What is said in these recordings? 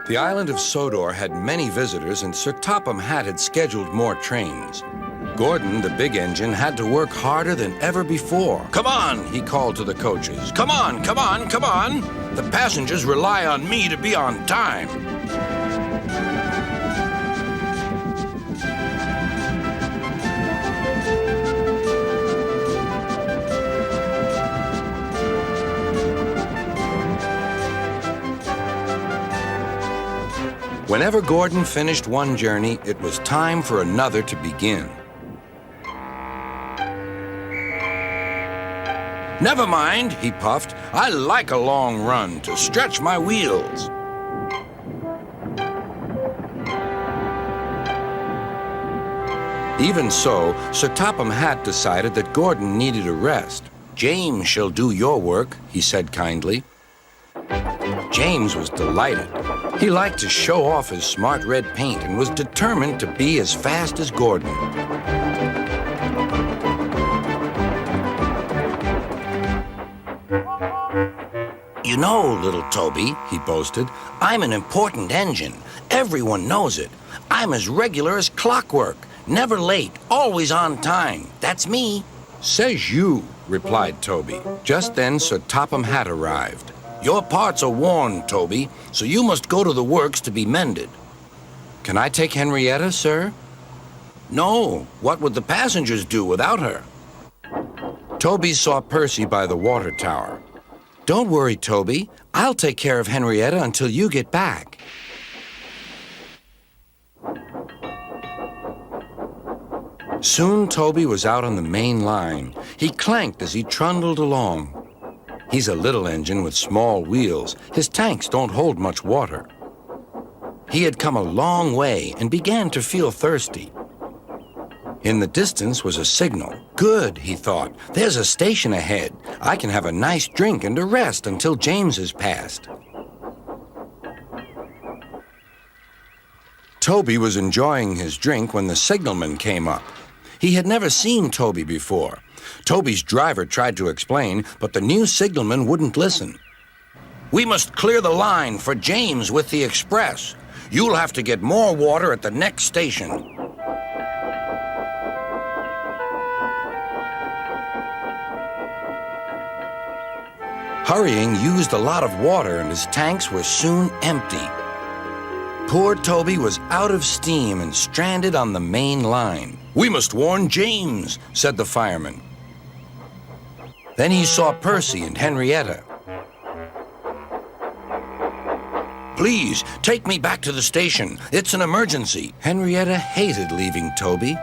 The island of Sodor had many visitors, and Sir Topham Hatt had scheduled more trains. Gordon, the big engine, had to work harder than ever before. "Come on," he called to the coaches. "Come on, come on, come on. The passengers rely on me to be on time." Whenever Gordon finished one journey, it was time for another to begin. "Never mind," he puffed. "I like a long run to stretch my wheels." Even so, Sir Topham Hatt decided that Gordon needed a rest. "James shall do your work," he said kindly. James was delighted. He liked to show off his smart red paint and was determined to be as fast as Gordon. "You know, little Toby," he boasted, "I'm an important engine. Everyone knows it. I'm as regular as clockwork, never late, always on time. That's me." "Says you," replied Toby. Just then Sir Topham Hatt arrived. "Your parts are worn, Toby, so you must go to the works to be mended." "Can I take Henrietta, sir?" "No. What would the passengers do without her?" Toby saw Percy by the water tower. "Don't worry, Toby. I'll take care of Henrietta until you get back." Soon Toby was out on the main line. He clanked as he trundled along. He's a little engine with small wheels. His tanks don't hold much water. He had come a long way and began to feel thirsty. In the distance was a signal. "Good," he thought. "There's a station ahead. I can have a nice drink and a rest until James has passed." Toby was enjoying his drink when the signalman came up. He had never seen Toby before. Toby's driver tried to explain, but the new signalman wouldn't listen. "We must clear the line for James with the express. You'll have to get more water at the next station." Hurrying used a lot of water, and his tanks were soon empty. Poor Toby was out of steam and stranded on the main line. "We must warn James," said the fireman. Then he saw Percy and Henrietta. "Please, take me back to the station. It's an emergency." Henrietta hated leaving Toby.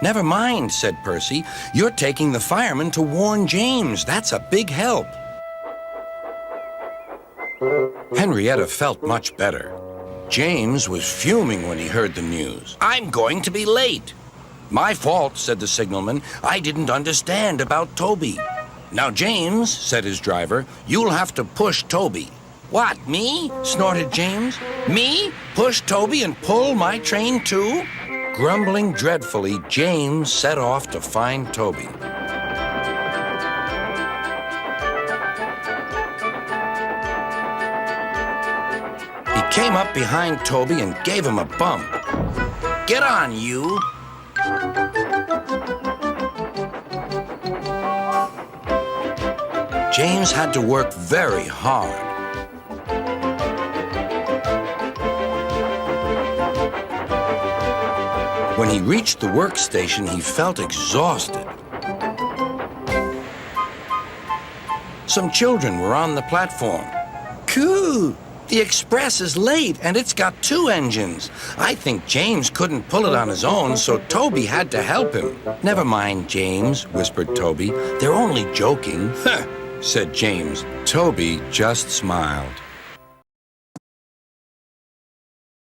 "Never mind," said Percy. "You're taking the fireman to warn James. That's a big help." Henrietta felt much better. James was fuming when he heard the news. "I'm going to be late." "My fault," said the signalman. "I didn't understand about Toby." "Now, James," said his driver, "you'll have to push Toby." "What, me?" snorted James. "Me? Push Toby and pull my train too?" Grumbling dreadfully, James set off to find Toby. He came up behind Toby and gave him a bump. "Get on, you!" James had to work very hard. When he reached the workstation, he felt exhausted. Some children were on the platform. "Coo! The express is late, and it's got 2 engines. I think James couldn't pull it on his own, so Toby had to help him." "Never mind, James," whispered Toby. "They're only joking." "Huh," said James. Toby just smiled.